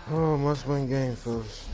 Oh, must-win game, folks.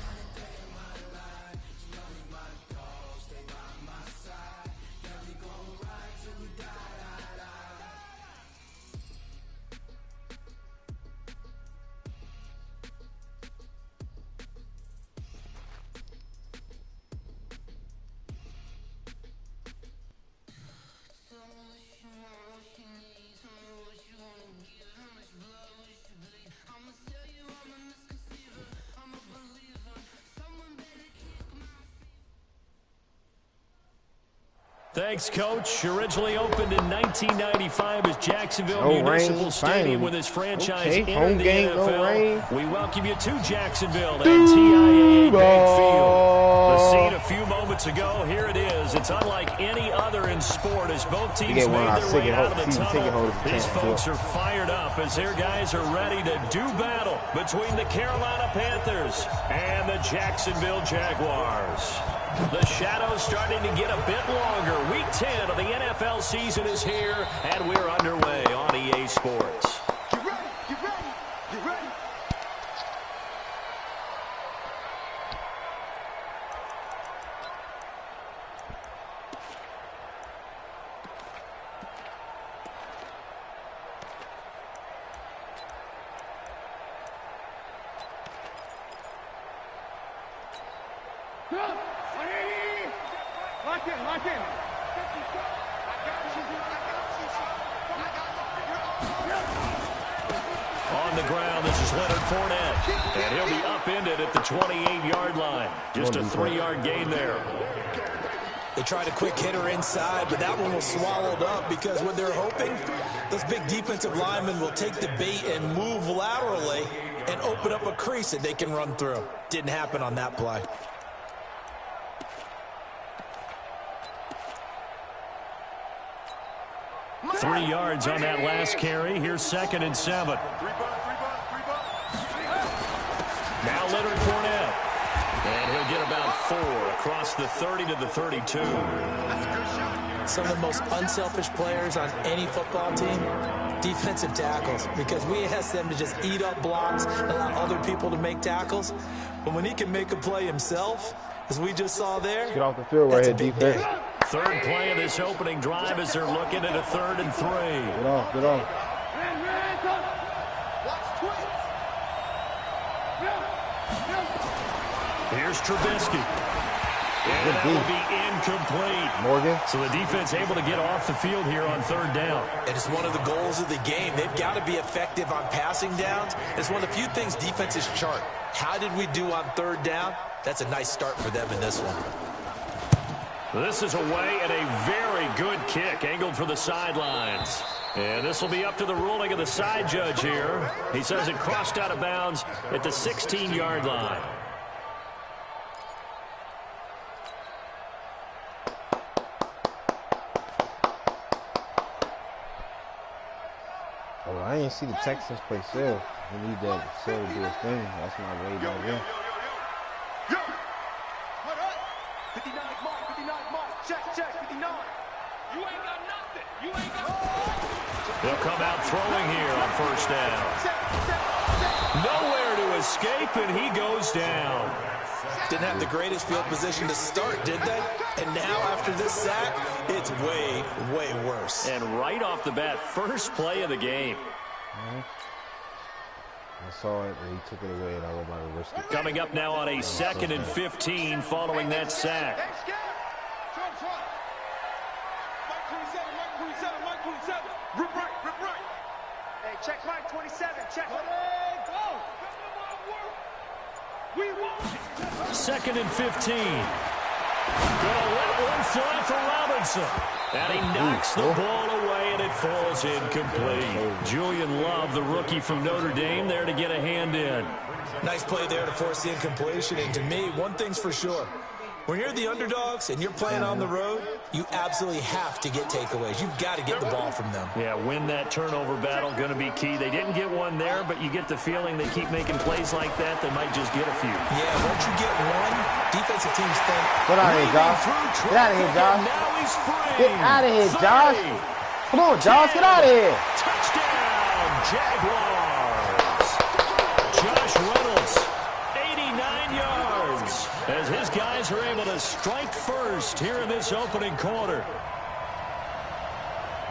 Thanks, Coach. Originally opened in 1995 as Jacksonville Municipal Stadium with his franchise in the NFL. We welcome you to Jacksonville and TIAA Bank Field. The scene a few moments ago, here it is. It's unlike any other in sport as both teams made their way out of the tunnel. These folks are fired up as their guys are ready to do battle between the Carolina Panthers and the Jacksonville Jaguars. The shadow's starting to get a bit longer. Week 10 of the NFL season is here, and we're underway on EA Sports. Get ready, get ready, get ready. Lock in, lock in. On the ground, this is Leonard Fournette, and he'll be upended at the 28-yard line. Just a 3-yard gain there. They tried a quick hitter inside, but that one was swallowed up because what they're hoping, those big defensive linemen will take the bait and move laterally and open up a crease that they can run through. Didn't happen on that play. Three yards on that last carry. Here's 2nd and 7. Now Leonard Fournette. And he'll get about 4 across the 30 to the 32. Some of the most unselfish players on any football team, defensive tackles, because we ask them to just eat up blocks, allow other people to make tackles. But when he can make a play himself, as we just saw there, get off the field right here, defense. Third play of this opening drive as they're looking at a 3rd and 3. Get off, get off. Here's Trubisky. And that will be incomplete. Morgan. So the defense able to get off the field here on 3rd down. And it's one of the goals of the game. They've got to be effective on passing downs. It's one of the few things defenses chart. How did we do on 3rd down? That's a nice start for them in this one. This is away and a very good kick angled for the sidelines. And this will be up to the ruling of the side judge here. He says it crossed out of bounds at the 16-yard line. Oh, I didn't see the Texans play Sale. We need that Sale to do his thing. That's my way down there. 59 mark, 59 mark. Check, 59. You ain't got nothing. You ain't got nothing. They'll come out throwing here on 1st down. Nowhere to escape, and he goes down. Didn't have the greatest field position to start, did they? And now after this sack, it's way, way worse. And right off the bat, first play of the game. I saw it, and he took it away, and I went by the risk. Coming up now on a 2nd and 15 following that sack. Mike 27. Rip right. Hey, check Mike 27. Check. Go. We want it. 2nd and 15. Gonna let one fly for Robinson. And he knocks the ball away, and it falls incomplete. Julian Love, the rookie from Notre Dame, there to get a hand in. Nice play there to force the incompletion. And to me, one thing's for sure. When you're the underdogs and you're playing on the road, you absolutely have to get takeaways. You've got to get the ball from them. Yeah, win that turnover battle, going to be key. They didn't get one there, but you get the feeling they keep making plays like that, they might just get a few. Yeah, once you get one, defensive teams think, get out of here, Josh. Get out of here, Josh. Now he's free. Get out of here, Josh. Come on, Josh, get out of here. Touchdown, Jaguars. Josh Reynolds guys are able to strike first here in this opening quarter.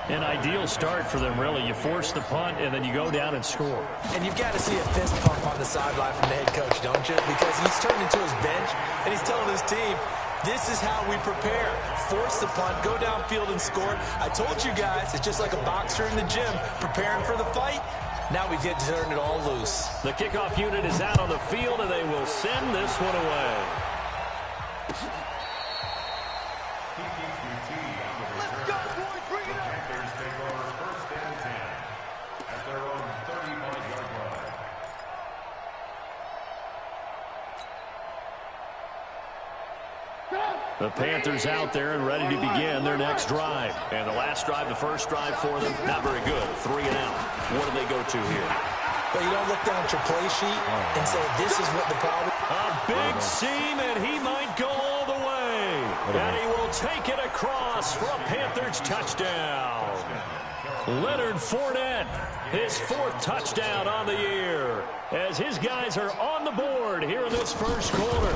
An ideal start for them, really. You force the punt, and then you go down and score. And you've got to see a fist pump on the sideline from the head coach, don't you? Because he's turned into his bench, and he's telling his team, this is how we prepare. Force the punt, go downfield and score. I told you guys, it's just like a boxer in the gym, preparing for the fight. Now we get to turn it all loose. The kickoff unit is out on the field, and they will send this one away. Let's go, boys. Bring it up. Panthers take over 1st and 10 at their own 35-yard line. The Panthers out there and ready to begin their next drive. And the last drive, the first drive for them, not very good. 3 and out. What do they go to here? But you don't look down at your play sheet and say, this is what the problem is. A big seam, and he might go all the way. And he will take it across for a Panthers touchdown. Leonard Fournette, his 4th touchdown on the year, as his guys are on the board here in this first quarter.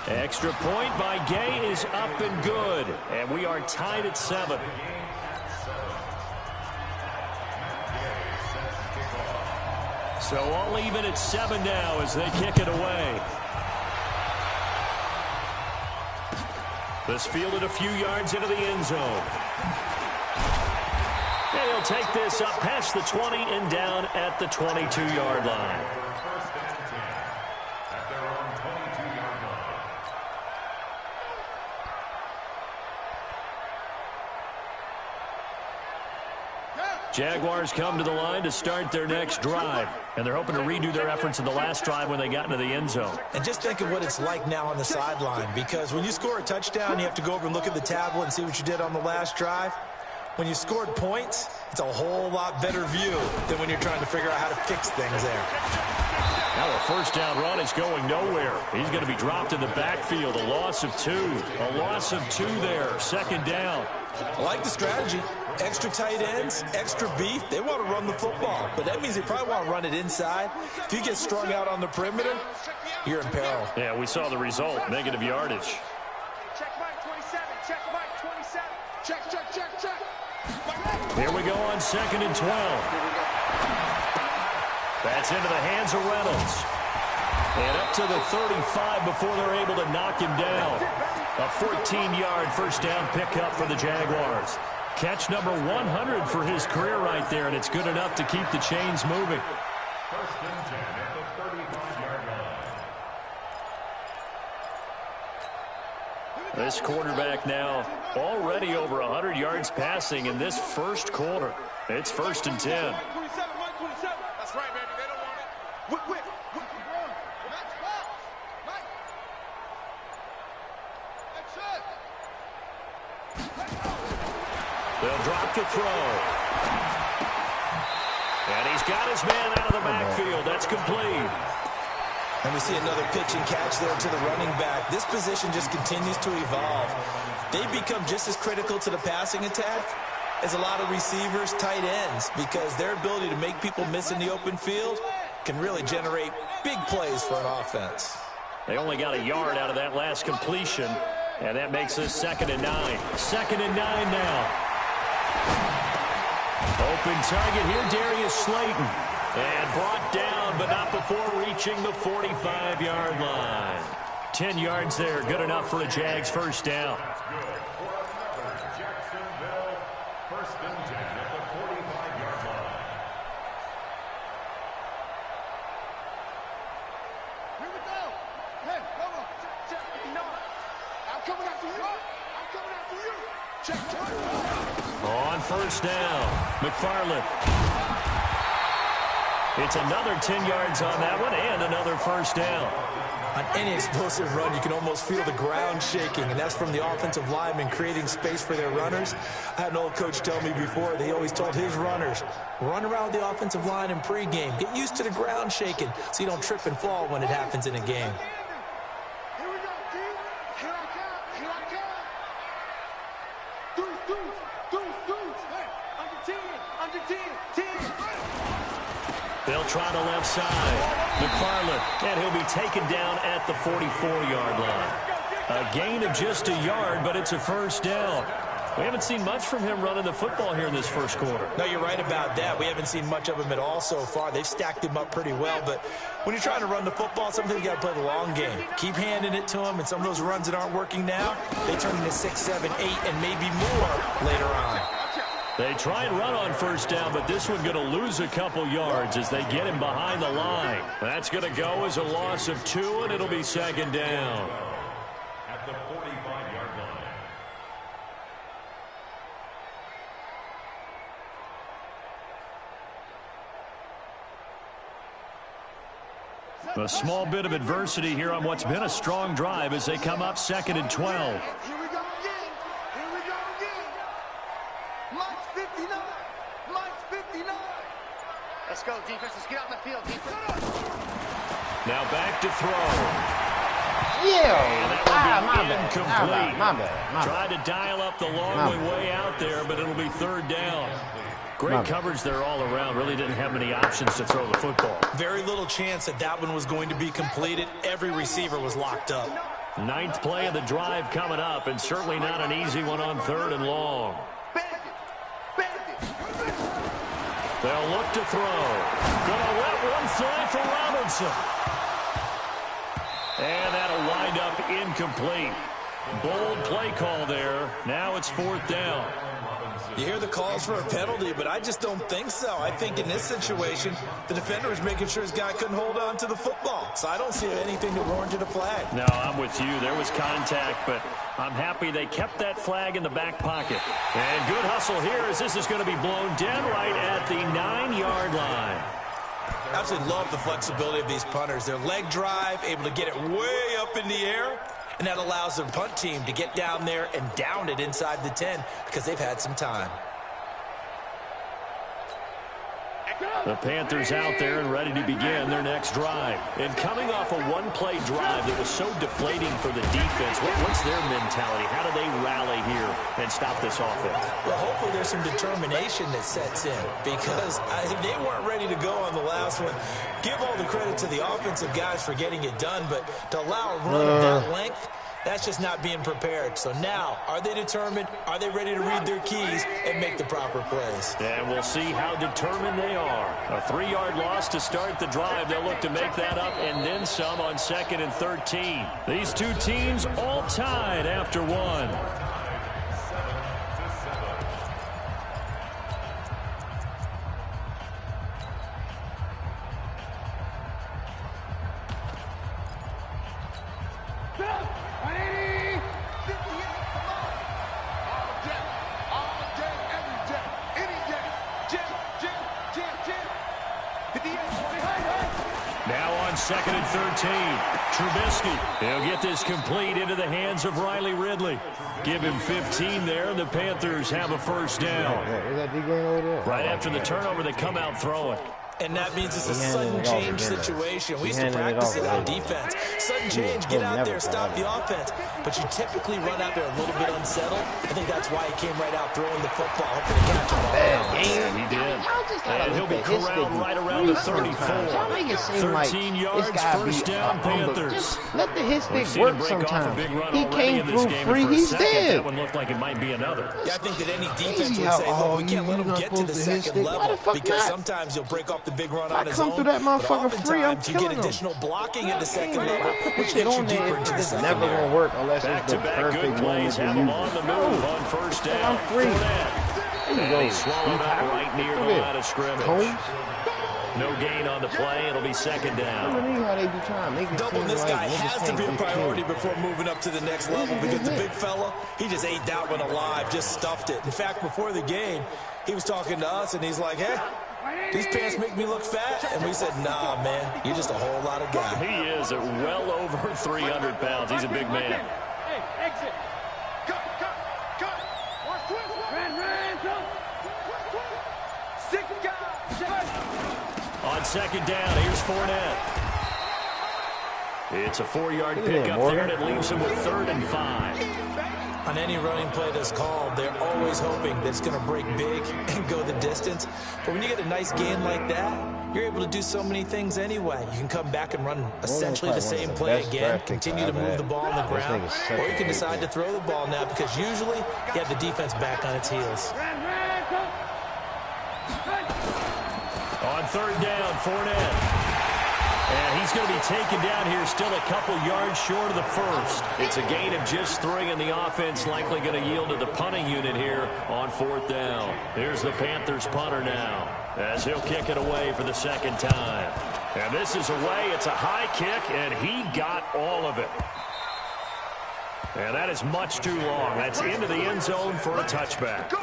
Extra point by Gay is up and good, and we are tied at 7. So all even at 7 now as they kick it away. This fielded a few yards into the end zone. And he'll take this up past the 20 and down at the 22-yard line. Jaguars come to the line to start their next drive, and they're hoping to redo their efforts in the last drive when they got into the end zone. And just think of what it's like now on the sideline, because when you score a touchdown, you have to go over and look at the tablet and see what you did on the last drive. When you scored points, it's a whole lot better view than when you're trying to figure out how to fix things there. Now a first down run is going nowhere. He's going to be dropped in the backfield. A loss of 2. A loss of 2 there. 2nd down. I like the strategy. Extra tight ends, extra beef. They want to run the football, but that means they probably want to run it inside. If you get strung out on the perimeter, you're in peril. Yeah, we saw the result. Negative yardage. Check Mike 27. Check Mike 27. Check, check, check, check. Here we go on 2nd and 12. That's into the hands of Reynolds. And up to the 35 before they're able to knock him down. A 14-yard first down pickup for the Jaguars. Catch number 100 for his career right there, and it's good enough to keep the chains moving. 1st and 10 at the 35-yard line. This quarterback now already over 100 yards passing in this first quarter. It's 1st and 10. Mike 27, Mike 27. That's right, baby. They don't want it. Whip, whip, whip. They'll drop the throw. And he's got his man out of the backfield. That's complete. And we see another pitch and catch there to the running back. This position just continues to evolve. They become just as critical to the passing attack as a lot of receivers, tight ends, because their ability to make people miss in the open field can really generate big plays for an offense. They only got a yard out of that last completion, and that makes this 2nd and 9. 2nd and 9 now. Open target here, Darius Slayton. And brought down, but not before reaching the 45-yard line. 10 yards there, good enough for a Jags first down. Jacksonville, 1st and 10 at the 45-yard line. Here we go. Hey, come on. Check 59. I'm coming after you. I'm coming after you. Check. On first down, McFarland. It's another 10 yards on that one and another first down. On any explosive run, you can almost feel the ground shaking, and that's from the offensive linemen creating space for their runners. I had an old coach tell me before, he always told his runners, run around the offensive line in pregame. Get used to the ground shaking so you don't trip and fall when it happens in a game. Here we go, dude. Here I come. Here I come. Dudes. Hey, under 10. Under 10. 10. They'll try the left side. McFarland, and he'll be taken down at the 44-yard line. A gain of just a yard, but it's a first down. We haven't seen much from him running the football here in this first quarter. No, you're right about that. We haven't seen much of him at all so far. They've stacked him up pretty well, but when you're trying to run the football, sometimes you got to play the long game. Keep handing it to him, and some of those runs that aren't working now, they turn into 6, 7, 8, and maybe more later on. They try and run on first down, but this one going to lose a couple yards as they get him behind the line. That's going to go as a loss of 2, and it'll be second down. At the 45-yard line. A small bit of adversity here on what's been a strong drive as they come up 2nd and 12. Here we go again. Here we go again. Mike's 59. Mike's 59. Let's go, defense. Let's get out in the field, defense. Now back to throw. Yeah. Incomplete. My bad. Tried to dial up the long way out there, but it'll be third down. Great coverage there all around. Really didn't have many options to throw the football. Very little chance that that one was going to be completed. Every receiver was locked up. 9th play of the drive coming up, and certainly not an easy one on 3rd and long. They'll look to throw. Gonna let one fly for Robinson. And that'll wind up incomplete. Bold play call there. Now it's 4th down. You hear the calls for a penalty, but I just don't think so. I think in this situation, the defender is making sure his guy couldn't hold on to the football. So I don't see anything that warranted a flag. No, I'm with you. There was contact, but I'm happy they kept that flag in the back pocket. And good hustle here as this is going to be blown dead right at the 9-yard line. Absolutely love the flexibility of these punters. Their leg drive, able to get it way up in the air. And that allows their punt team to get down there and down it inside the 10 because they've had some time. The Panthers out there and ready to begin their next drive. And coming off a one-play drive that was so deflating for the defense, what's their mentality? How do they rally here and stop this offense? Well, hopefully there's some determination that sets in because they weren't ready to go on the last one. Give all the credit to the offensive guys for getting it done, but to allow a run of that length, that's just not being prepared. So now, are they determined? Are they ready to read their keys and make the proper plays? And we'll see how determined they are. A 3-yard loss to start the drive. They'll look to make that up and then some on 2nd and 13. These two teams all tied after one. Now on 2nd and 13, Trubisky. He'll get this complete into the hands of Riley Ridley. Give him 15 there. The Panthers have a first down. Right after the turnover, they come out throwing. And that means it's a sudden change situation. We used to practice it on defense. Sudden change, get out there, stop the offense. But you typically run out there a little bit unsettled. I think that's why he came right out throwing the football, hoping to catch him. Yeah, he did. And he'll be corralled right around the 34. 13 yards, first down, Panthers. Let the hit stick work sometimes. He came through free, he's dead. That one looked like it might be another. Yeah, I think that any defense would say, look, we can't let him get to the second level because sometimes he'll break off the big run on his own. I come through that motherfucker free, I'm killing him. You get additional blocking at the second level, which gets you deeper into the second never going to work unless it's the back-to-back good perfect plays have him on the move on first down. I'm free. And he swallowed up right near the line of scrimmage. No gain on the play. It'll be second down. Doubling this guy has to be a priority before moving up to the next level because the big fella, he just ate that one alive, just stuffed it. In fact, before the game, he was talking to us, and he's like, hey, these pants make me look fat? And we said, nah, man, you're just a whole lot of guy. He is at well over 300 pounds. He's a big man. Hey, exit. Cut. Ran. 6 guys. On second down, here's Fournette. It's a 4-yard pickup there, and it leaves him with 3rd and 5. On any running play that's called, they're always hoping that it's going to break big and go the distance. But when you get a nice gain like that, you're able to do so many things anyway. You can come back and run essentially the same play again, continue to move the ball on the ground, or you can decide to throw the ball now because usually you have the defense back on its heels. On third down, Fournette. And he's going to be taken down here still a couple yards short of the first. It's a gain of just 3, and the offense likely going to yield to the punting unit here on fourth down. Here's the Panthers punter now as he'll kick it away for the second time. And this is away. It's a high kick, and he got all of it. And that is much too long. That's into the end zone for a touchback.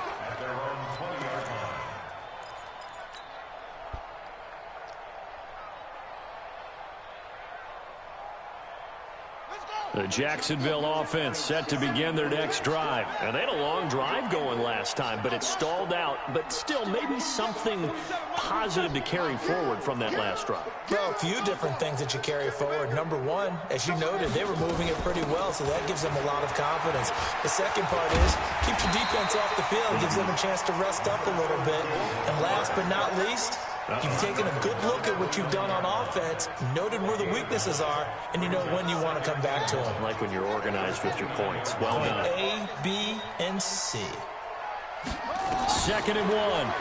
The Jacksonville offense set to begin their next drive. And they had a long drive going last time, but it stalled out. But still, maybe something positive to carry forward from that last drive. Well, a few different things that you carry forward. Number one, as you noted, they were moving it pretty well, so that gives them a lot of confidence. The second part is, keeps your defense off the field, gives them a chance to rest up a little bit. And last but not least, you've taken a good look at what you've done on offense, noted where the weaknesses are, and you know when you want to come back to them. Like when you're organized with your points. Well done. A, B, and C. 2nd and 1.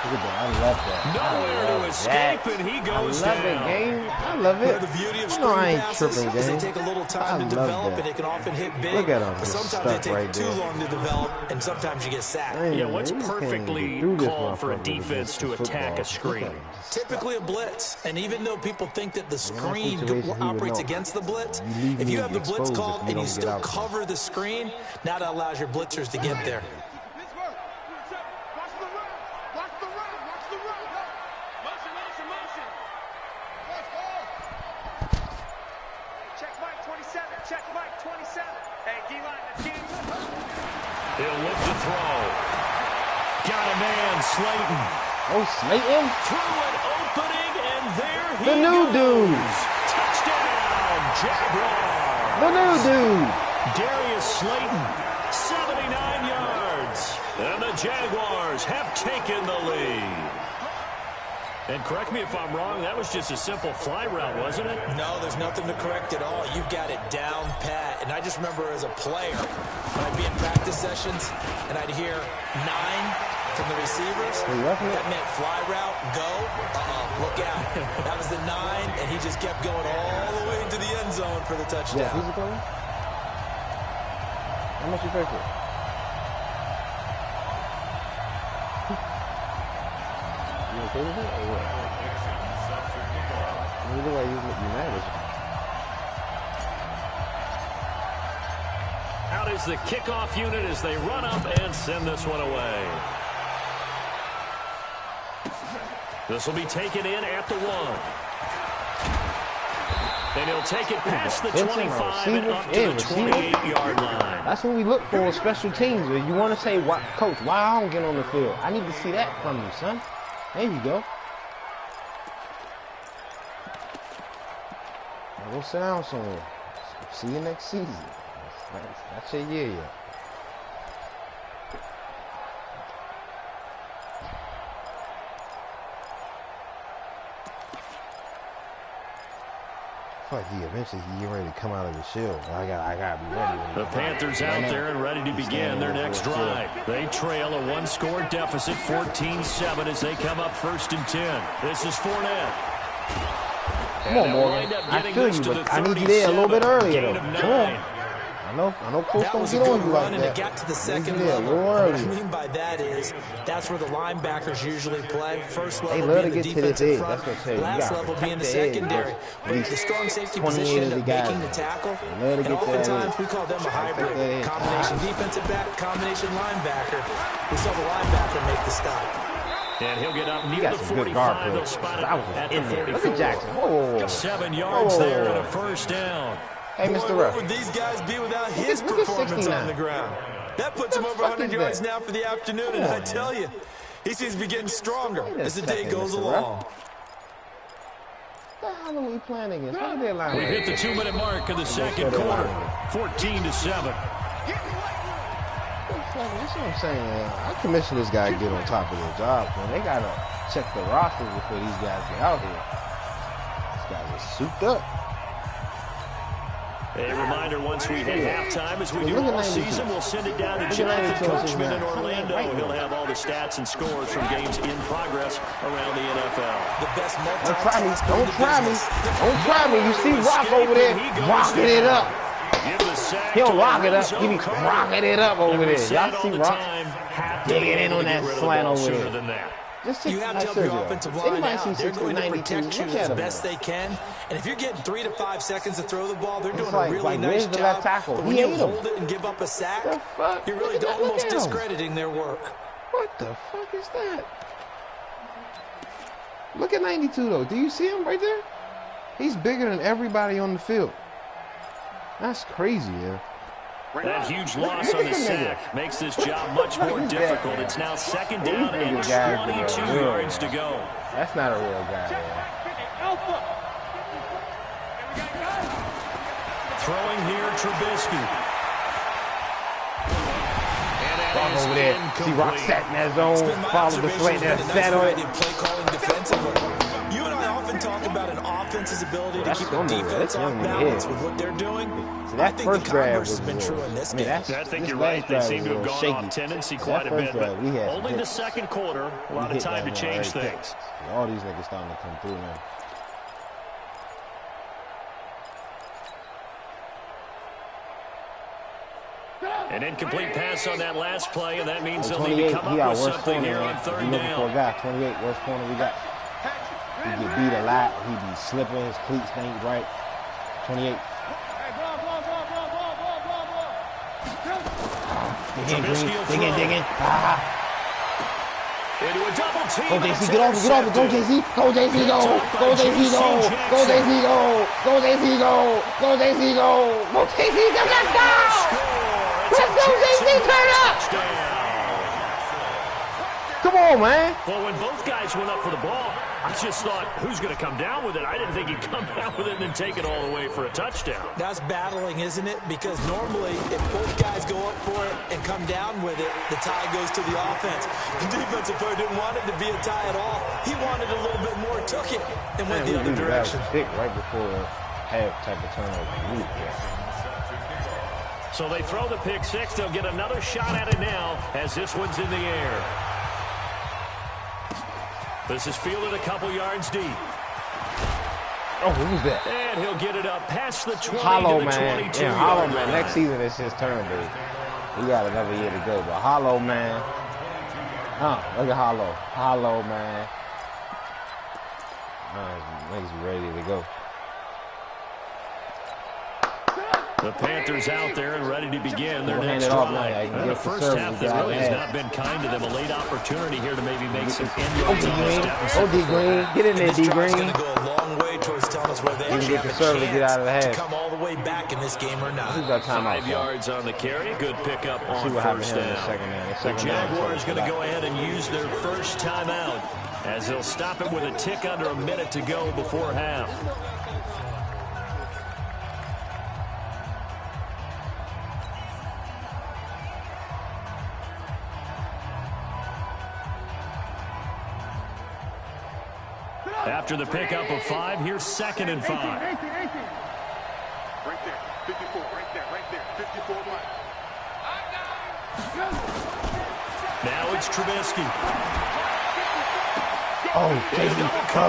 Look at that. I love that. Nowhere to escape, and he goes down. I love it, game. I love it. The beauty of screen passes is they take a little time to develop, and they can often hit big. Look at him. But sometimes they take too long to develop, and sometimes you get sacked. Yeah, what's perfectly called for a defense to attack a screen? Typically a blitz, and even though people think that the screen operates against the blitz, if you have the blitz called and you still cover the screen, now that allows your blitzers to get there. He'll look to throw. Got a man, Slayton. Oh, Slayton? Through an opening, and there he the new goes. Dude. Touchdown, Jaguars. The new dude. Darius Slayton, 79 yards. And the Jaguars have taken the lead. And correct me if I'm wrong, that was just a simple fly route, wasn't it? No, there's nothing to correct at all. You've got it down pat. And I just remember as a player, when I'd be in practice sessions, and I'd hear 9 from the receivers. That meant fly route, go, look out. That was the 9, and he just kept going all the way into the end zone for the touchdown. Yeah, who's it going? How much you pay for it? You okay with it or what? Either way, you mad at Out is the kickoff unit as they run up and send this one away. This will be taken in at the 1. And he'll take it past the 25 and up to the 28-yard line. That's what we look for, special teams. You want to say, Coach, why I don't get on the field? I need to see that from you, son. There you go. Now go sit down somewhere. See you next season. That's your year yet. Fuck, eventually he get ready to come out of the shell. I gotta be ready. The Panthers out there and ready to begin their next drive. They trail a 1-score deficit, 14-7, as they come up 1st and 10. This is Fournette. Come on, Morgan. I feel you, but I need you there a little bit earlier, though. Come on. I know Coach don't get on you like that. It got to the second level. What I mean by that is that's where the linebackers usually play. First level being the defensive front, last level being the secondary. The strong safety position end up making the tackle, and oftentimes we call them a hybrid. Combination defensive back, combination linebacker. We saw the linebacker make the stop. And he'll get up near the 45. They'll spot it at the 44. Look at Jackson. Whoa. 7 yards there and a first down. Hey, Mr. Ruff. What would these guys be without his performance on the ground? That puts him over 100 yards now for the afternoon, and I tell you, he seems to be getting stronger as the day goes along. What the hell are we playing against? Look at their line. We hit the 2-minute mark of the second quarter, 14-7. That's what I'm saying. I commission this guy to get on top of their job, man. They gotta check the rosters before these guys get out here. These guys are souped up. A reminder, once we hit halftime, as we do all season, we'll send it down to Jonathan Coachman in Orlando. He'll have all the stats and scores from games in progress around the NFL. The best Don't try me. Don't try me. Don't try me. You see Rock over there rocking it up. He'll rock it up. He be rocking it up over there. Y'all see Rock digging in on that slant over there. You have to help your offensive line out. They're going to protect you as best they can. And if you're getting 3 to 5 seconds to throw the ball, they're doing a really nice job. But when you hold it and give up a sack, you're really almost discrediting their work. What the fuck is that? Look at 92, though. Do you see him right there? He's bigger than everybody on the field. That's crazy, yeah. That huge loss on the sack makes this job much more difficult. It's now second down and 22 yards to go. That's not a real guy, man. Throwing here, Trubisky. Rock over there. See Rock set in that zone. Follow the slant there. Set on it. Play calling defensively. You and I often talk about an offense's ability to keep the defense off balance with what they're doing. So that first drive was been true in this game. I think you're right. They seem to have gone off tendency quite a bit, but only the second quarter, a lot of time to change things. All these niggas starting to come through now. An incomplete pass on that last play, and that means they'll need to come up with something here on third down. Looking for a guy. 28, worst corner we got. He get beat a lot. He be slipping. His cleats ain't right. 28. Digging. Into a double team. Go JC, get off it. Go JC. Go JC, go. Go JC, go. Go JC, go. Go JC, go. Go JC, go. Go JC, go. Let's go. Let's go, JC. Turn up. Come on, man. Well, when both guys went up for the ball, I just thought, who's going to come down with it? I didn't think he'd come down with it and then take it all the way for a touchdown. That's battling, isn't it? Because normally, if both guys go up for it and come down with it, the tie goes to the offense. The defensive player didn't want it to be a tie at all. He wanted a little bit more, took it, and went the other direction. Pick right before half type of turnover. So they throw the pick six. They'll get another shot at it now as this one's in the air. This is fielded a couple yards deep. Oh, who's that? And he'll get it up past the 20 Hollow, to the 22. Yeah, Hollow, man. Next season, it's his turn, dude. We got another year to go. But Hollow, man. Look at Hollow. Hollow, man. Niggas ready to go. The Panthers out there and ready to begin their next drive. The first half that really has not been kind to them. A late opportunity here to maybe make some inroads on this deficit. Oh, D-Green. Get in there, D-Green. Going to go a long way towards telling us whether they have a chance to come all the way back in this game or not. 5 yards on the carry. Good pickup on first down. The Jaguars going to go ahead and use their first timeout as they'll stop it with a tick under a minute to go before half. After the pickup of 5, here's 2nd and 5. Right there, 54, right there, 54 left. Now it's Trubisky. Oh, JC, oh,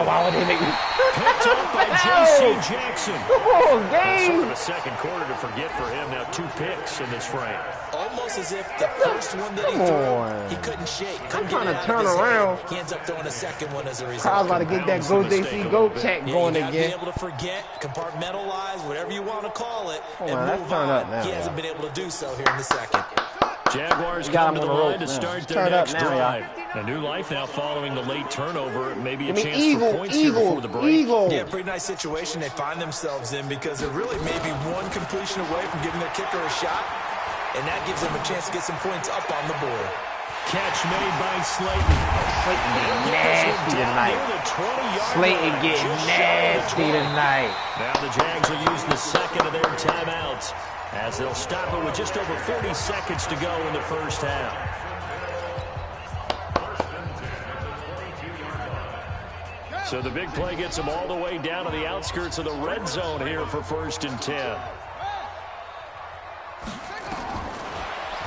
why would they make me? Picked up by J.C. Jackson. Oh, game. Sort of a second quarter to forget for him. Now 2 picks in this frame. Almost as if the first one that he threw, he couldn't shake. I'm trying to turn around. He ends up throwing a second one as a result. I was about to get that go JC go check going again. Be able to forget, compartmentalize, whatever you want to call it, and move on. He hasn't been able to do so here in the second. Jaguars come to the line to start their next drive. A new life now following the late turnover. Maybe a chance for points here before the break. Yeah, pretty nice situation they find themselves in because they're really maybe one completion away from giving their kicker a shot, and that gives them a chance to get some points up on the board. Catch made by Slayton. Slayton getting nasty tonight. Slayton getting nasty tonight. Now the Jags will use the second of their timeouts as they'll stop it with just over 40 seconds to go in the first half. So the big play gets him all the way down to the outskirts of the red zone here for 1st and 10.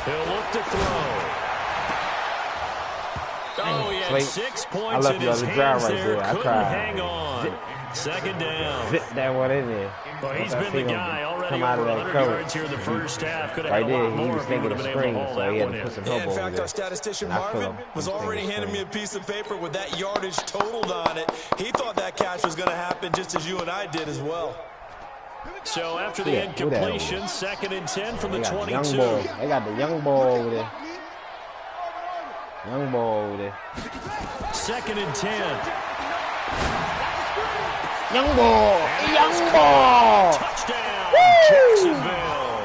He'll look to throw. Oh, he had 6 points in his hands there. Couldn't hang on. 2nd down. Zip that one in there. Well, he's been the guy already over 100 yards here in the first half. Could have had a lot more. He was thinking of screen, so he had to put some help over there. In fact, our statistician Marvin was already handing me a piece of paper with that yardage totaled on it. He thought that catch was going to happen just as you and I did as well. So after the incompletion, 2nd and 10 from the 22. They got the young ball over there. Young ball over there. 2nd and 10. Young ball. Young ball. Touchdown, Jacksonville.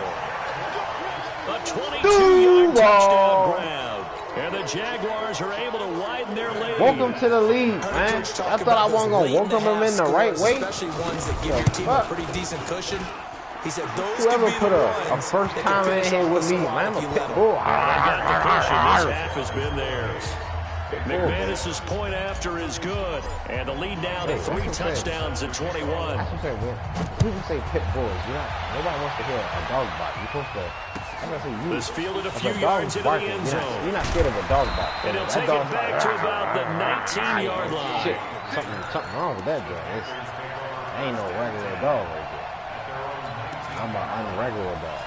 A 22-yard touchdown grab. And the Jaguars are able to widen their lead. Welcome to the league, man. I thought I wasn't going to welcome them in the right way. Especially ones that give your team a pretty decent cushion. He said those whoever put a first time in here with me, man, I'm a pit bull. This half has been theirs. McManus's point after is good, and the lead now to 3 touchdowns at 21. People say pit bulls. Nobody wants to hear a dog bark. You're supposed to. This fielded a few yards into the end zone. You're not scared of a dog bark. And he'll take it back to about the 19-yard line. Shit, something wrong with that guy. Ain't no regular dog right there. I'm an unregular dog.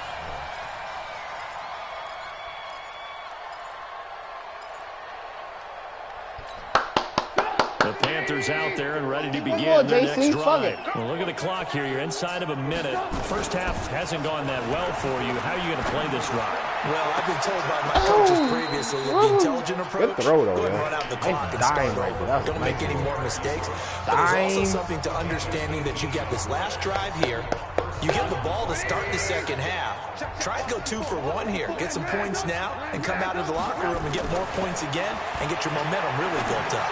The Panthers out there and ready to begin their next drive. Well, look at the clock here. You're inside of a minute. The first half hasn't gone that well for you. How are you going to play this drive? Well, I've been told by my coaches previously that the intelligent approach, go ahead and run out the clock and start over. Don't make any more mistakes. But there's also something to understanding that you get this last drive here. You get the ball to start the second half. Try and go 2 for 1 here. Get some points now and come out of the locker room and get more points again and get your momentum really built up.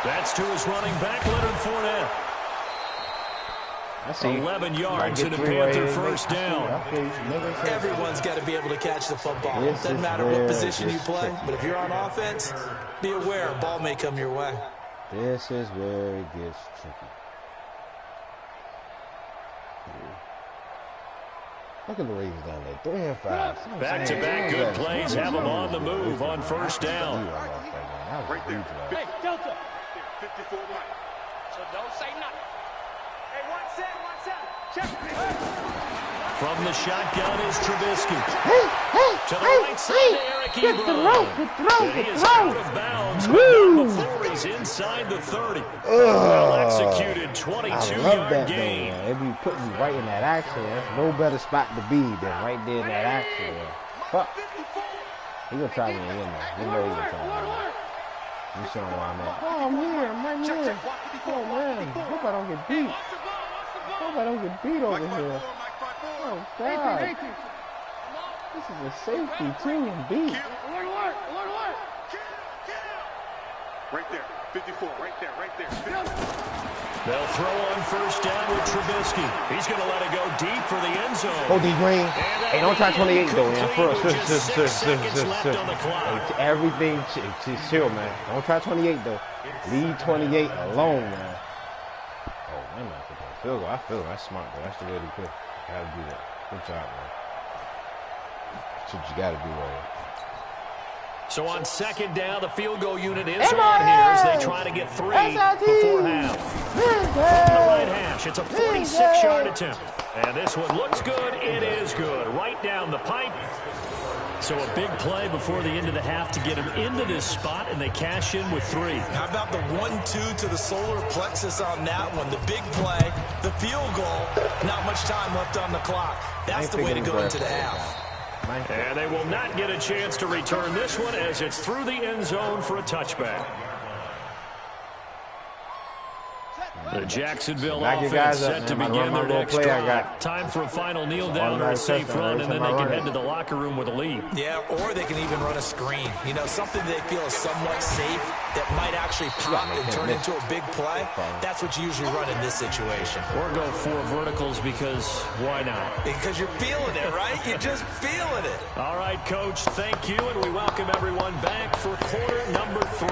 That's to his running back, Leonard Fournette. 11 yards and a Panther first down. Everyone's got to be able to catch the football. Doesn't matter what position you play, but if you're on offense, be aware a ball may come your way. This is where it gets tricky. Look at the Ravens down there, 3 and 5. Back-to-back good plays have them on the move on first down. Right there. Hey, Delta. 54 Mike. So don't say nothing. Hey, 1-7. Check. From the shotgun is Trubisky. To the right side to Eric Ebron. He is out of bounds, but not before he's inside the 30. Well executed, 22-yard gain. They be putting you right in that action. That's no better spot to be than right there in that action. Fuck. He gonna try me again, though. You know he gonna try me. You showing where I'm at. Oh, I'm here. I'm right here. Oh, man. Hope I don't get beat. Hope I don't get beat over here. Oh, God. This is a safety, too, and beat. Right there. 54. Right there. 54. They'll throw on first down with Trubisky. He's going to let it go deep for the end zone. Oh, D Green. Hey, don't try 28, though, man. Everything, chill, man. Don't try 28, though. Leave 28 alone, man. Oh, man, I feel good. I feel that's smart, though. That's the way to play. Gotta do that. Good job, man. That's what you gotta do, right? So on second down, the field goal unit is on here as they try to get 3 before half. From the right hash, it's a 46-yard attempt. And this one looks good. It is good. Right down the pipe. So a big play before the end of the half to get them into this spot, and they cash in with 3. How about the 1-2 to the solar plexus on that one? The big play, the field goal, not much time left on the clock. That's the way to go into the half. And they will not get a chance to return this one as it's through the end zone for a touchback. The Jacksonville offense set to begin their next drive. Time for a final kneel down or a safe run, and then they can head to the locker room with a lead. Yeah, or they can even run a screen. You know, something they feel is somewhat safe. that might actually pop and turn into a big play, that's what you usually run in this situation. Or go 4 verticals because why not? Because you're feeling it, right? You're just feeling it. All right, Coach, thank you, and we welcome everyone back for quarter number 3.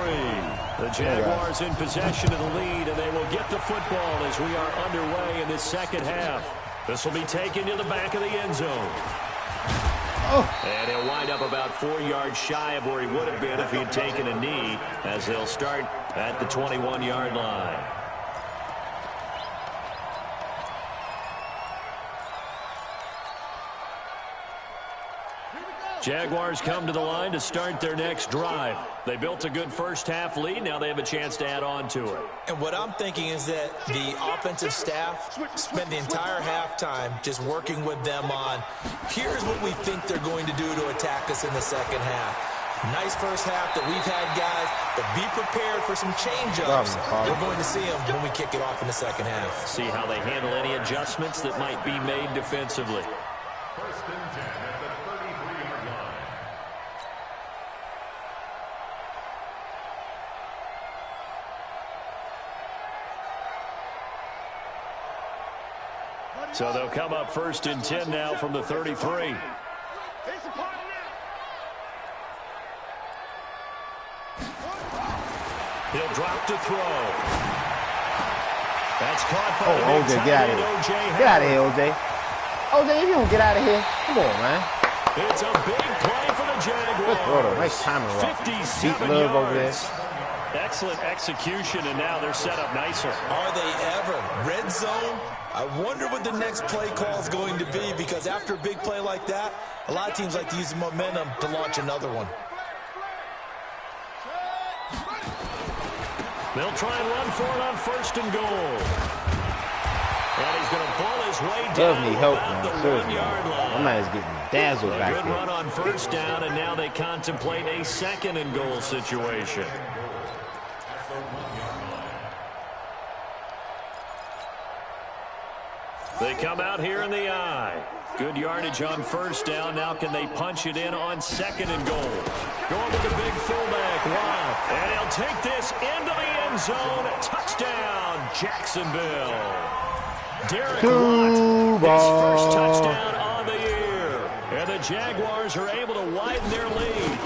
The Jaguars in possession of the lead, and they will get the football as we are underway in this second half. This will be taken to the back of the end zone. And he'll wind up about 4 yards shy of where he would have been if he had taken a knee, as they'll start at the 21-yard line. Jaguars come to the line to start their next drive. They built a good first-half lead. Now they have a chance to add on to it. And what I'm thinking is that the offensive staff spent the entire halftime just working with them on, here's what we think they're going to do to attack us in the second half. Nice first half that we've had, guys, but be prepared for some change-ups. We're going to see them when we kick it off in the second half. See how they handle any adjustments that might be made defensively. First and 10 at the 33-yard line. So they'll come up first and 10 now from the 33. It's a party now. He'll drop to throw. That's caught by OJ, get out of here. Get out of here, OJ. OJ, if you don't get out of here, come on, man. It's a big play for the Jaguars. Good throw, nice timing. 57 yards. Over there. Excellent execution, and now they're set up nicer. Are they ever? Red zone? I wonder what the next play call is going to be, because after a big play like that, a lot of teams like to use the momentum to launch another one. They'll try and run for it on first and goal. And he's going to pull his way down. Does need help, man. The 1-yard line. My man's getting dazzled back there. Good run on first down, and now they contemplate a second and goal situation. They come out here in the eye. Good yardage on first down. Now can they punch it in on second and goal? Going with the big fullback. Wow. And he'll take this into the end zone. Touchdown, Jacksonville. Derek Watt, his first touchdown on the year. And the Jaguars are able to widen their lead.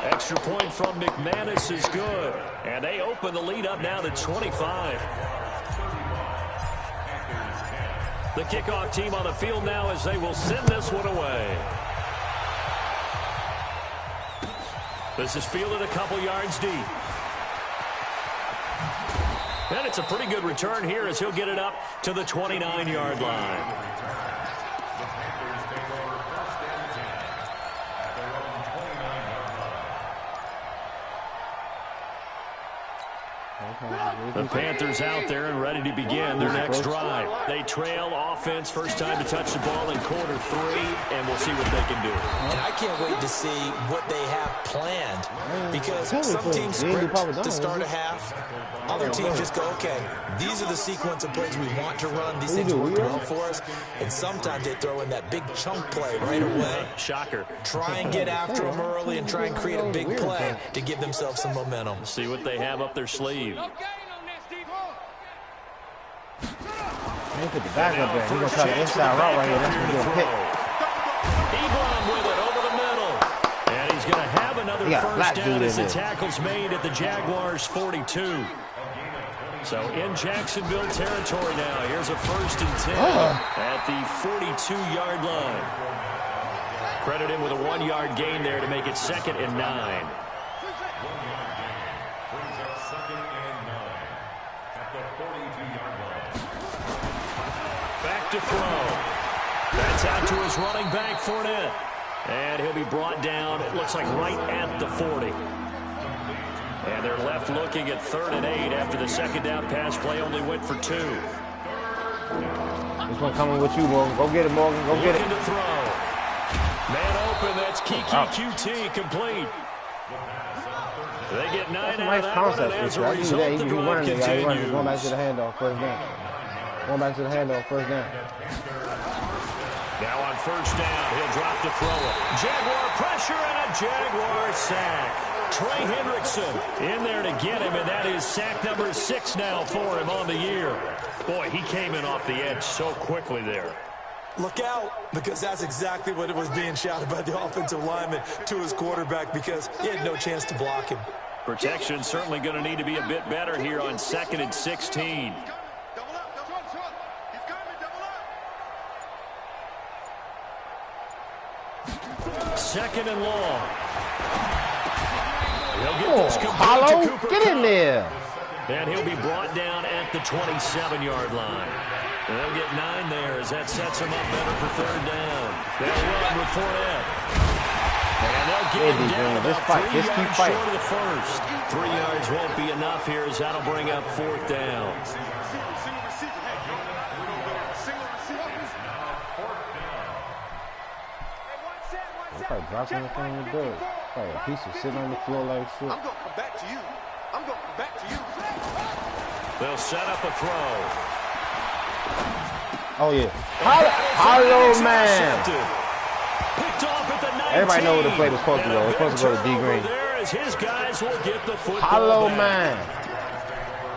Extra point from McManus is good. And they open the lead up now to 25. The kickoff team on the field now as they will send this one away. This is fielded a couple yards deep. And it's a pretty good return here as he'll get it up to the 29-yard line. The Panthers out there and ready to begin their next drive. They trail offense, first time to touch the ball in quarter 3, and we'll see what they can do. And I can't wait to see what they have planned, because some teams sprint to start a half. Other teams just go, okay, these are the sequence of plays we want to run. These things work well for us. And sometimes they throw in that big chunk play right away. Shocker. Try and get after them early and try and create a big play to give themselves some momentum. See what they have up their sleeve. They put the back up there. He's going to try the inside route right here. That's going to get a pick. Ebron with it over the middle. And he's going to have another first down as the tackle's made at the Jaguars' 42. So in Jacksonville territory now. Here's a first and 10 at the 42-yard line. Credit him with a 1-yard gain there to make it 2nd and 9. Back to throw. That's out to his running back, Fournette. And he'll be brought down, it looks like right at the 40. And they're left looking at 3rd and 8 after the second down pass play only went for 2. This one coming with you, Morgan. Go get it, Morgan. Go get it. Looking to throw. Man open, that's Kiki QT complete. They get 9 out of that one, and as a result, the drive continues. Going back to the handoff, first down. Going back to the handoff, first down. Now on first down, he'll drop to throw it. Jaguar pressure and a Jaguar sack. Trey Hendrickson in there to get him, and that is sack number 6 now for him on the year. Boy, he came in off the edge so quickly there. Look out, because that's exactly what it was being shouted by the offensive lineman to his quarterback, because he had no chance to block him. Protection certainly going to need to be a bit better here on 2nd and 16. Second and long. He'll get this complete to Cooper. Get in there. And he'll be brought down at the 27-yard line. And they'll get 9 there as that sets him up better for 3rd down. They'll run with Fournette. And they'll get him down about 3 yards short of the first. 3 yards won't be enough here as that'll bring up 4th down. Probably dropping the thing in the dirt. Probably a piece of sitting on the floor like shit. I'm going to come back to you. I'm going to come back to you. They'll set up a throw. Oh, yeah. Hollow man. Picked off at the 19. Everybody knows where the play was supposed to go. It's supposed to go to D Green. There as his guys will get the football Hollow back. man.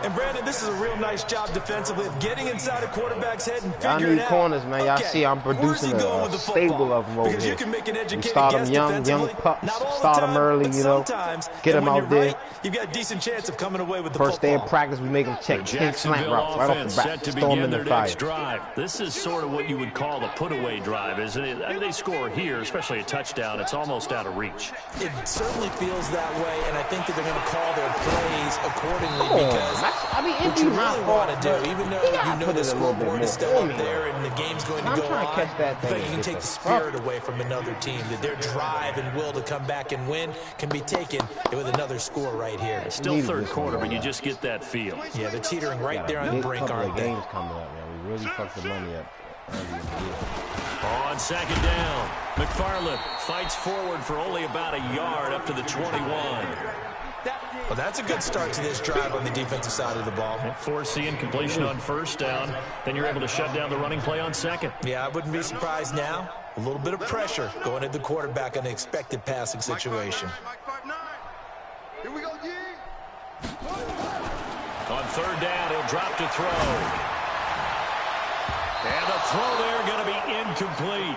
And, Brandon, this is a real nice job defensively of getting inside a quarterback's head and Y'all figuring need out. corners, man. Y'all see I'm producing a stable of them over because here. You can make an educated We start them guess young pups. Not all Start the them time, early, but you know. sometimes, Get them and when out you're there. right, you've got a decent chance of coming away with the First day football. of practice, we make them check 10 slant routes right off the bat. Set to Storm begin in the their fire. next drive. This is sort of what you would call the put-away drive, isn't it? I mean, they score here, especially a touchdown. It's almost out of reach. It certainly feels that way, and I think that they're going to call their plays accordingly because what you really want to do, even though you know the scoreboard is still up there and the game's going to go on, I think you can take the spirit away from another team, that their drive and will to come back and win can be taken with another score right here. It's still 3rd quarter, but you just get that feel. Yeah, they're teetering right there on the brink, aren't they? Games coming up, man. We really fucked the money up early in the year. On 2nd down, McFarland fights forward for only about a yard up to the 21. Well, that's a good start to this drive on the defensive side of the ball. Force the incompletion on 1st down. Then you're able to shut down the running play on 2nd. Yeah, I wouldn't be surprised now. A little bit of pressure going at the quarterback in an expected passing situation. Here we go, G. On 3rd down, he'll drop to throw. And the throw there going to be incomplete.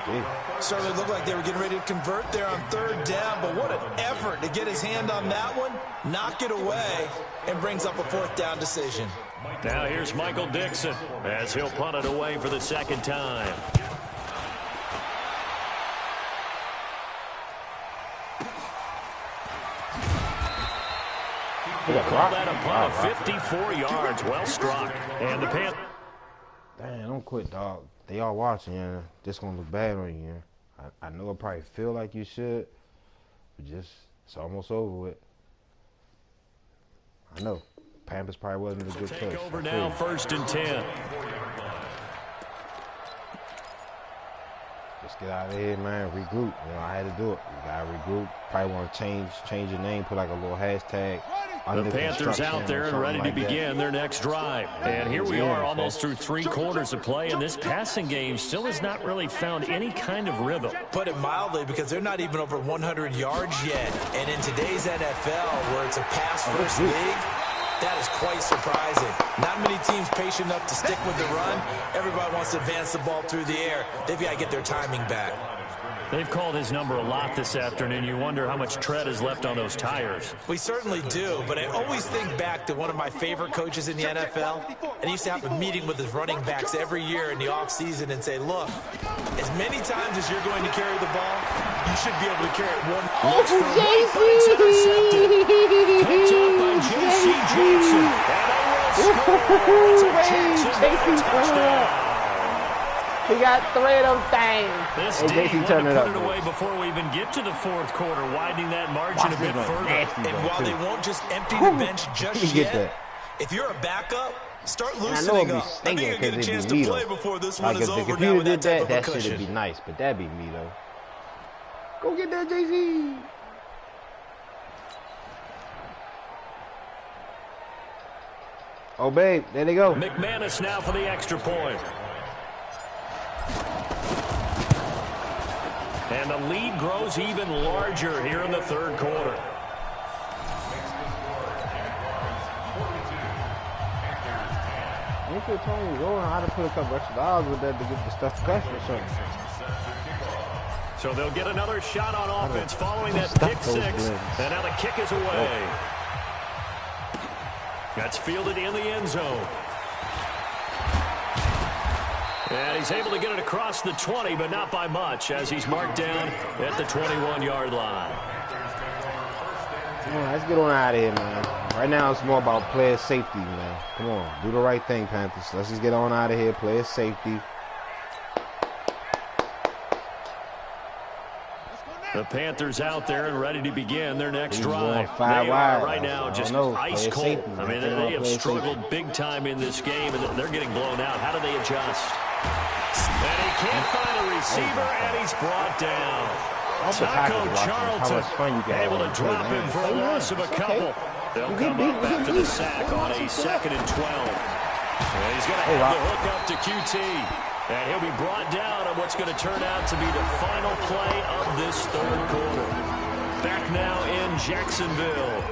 Certainly looked like they were getting ready to convert there on 3rd down, but what an effort to get his hand on that one, knock it away, and brings up a 4th down decision. Now here's Michael Dixon as he'll punt it away for the 2nd time. We'll call that a punt of 54 yards. Well struck. And the Panthers. Damn, don't quit, dog. They all watching, yeah. This gonna look bad on you, yeah. I know it probably feel like you should, but just, it's almost over with. I know. Panthers probably wasn't a good choice. Take over now, 1st and 10. Just get out of here, man. Regroup. You know, I had to do it. You gotta regroup. Probably want to change your name, put like a little hashtag. The Panthers out there and ready to begin their next drive. And here we are almost through 3 quarters of play, and this passing game still has not really found any kind of rhythm. Put it mildly, because they're not even over 100 yards yet. And in today's NFL, where it's a pass-first league, that is quite surprising. Not many teams patient enough to stick with the run. Everybody wants to advance the ball through the air. They've got to get their timing back. They've called his number a lot this afternoon. You wonder how much tread is left on those tires. We certainly do, but I always think back to one of my favorite coaches in the NFL, and he used to have a meeting with his running backs every year in the offseason and say, look, as many times as you're going to carry the ball, you should be able to carry it one. Looks for one, but it's intercepted. Picked up by J.C. Jackson. And a score. It's a Jackson touchdown. He got 3 of them things. This and JC turned it up. Put it away before we even get to the 4th quarter, widening that margin a bit further. And while they won't just empty the bench just yet, if you're a backup, start loosening up. I think you'll get a chance to play before this one is over now with that type of a cushion. That should be nice, but that'd be me, though. Go get that, JC. Oh, babe, there they go. McManus now for the extra point. And the lead grows even larger here in the 3rd quarter. You could have told me go on how to put a couple extra dollars with that to get the stuff pressure or something. So they'll get another shot on offense following that pick six. And now the kick is away. That's fielded in the end zone. And he's able to get it across the 20, but not by much, as he's marked down at the 21-yard line. Come on, let's get on out of here, man. Right now, it's more about player safety, man. Come on, do the right thing, Panthers. Let's just get on out of here. Player safety. The Panthers out there and ready to begin their next drive. They are right now just ice cold. I mean, they have struggled big time in this game, and they're getting blown out. How do they adjust? And he can't find a receiver, and he's brought down. Taco Charlton able to drop him for a loss of a couple. They'll come up after the sack on a 2nd and 12. And he's going to have the hook up to QT. And he'll be brought down on what's going to turn out to be the final play of this third quarter. Back now in Jacksonville.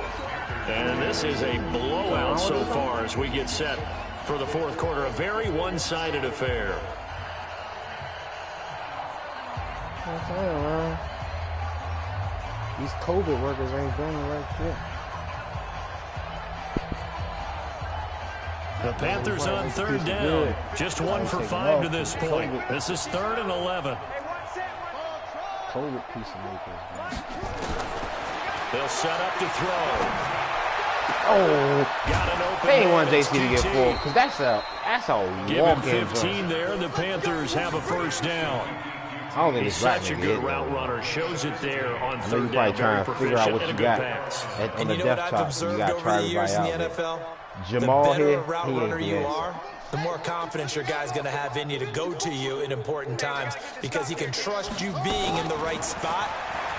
And this is a blowout so far as we get set for the fourth quarter. A very one-sided affair. These COVID workers ain't doing the right shit. The Panthers on third down. Just 1 for 5 to this point. This is 3rd and 11. COVID piece of makers, man. They'll set up to throw. Oh, got an open. they ain't want JC to get 4 because that's a give him 15 there. The Panthers have a first down. I don't think he's such a good route runner. Shows it there on third down. Probably trying to figure out what you got. And you know what I've observed over the years in the NFL? Jamal the better here, route runner you are, the more confidence your guy's going to have in you to go to you in important times because he can trust you being in the right spot,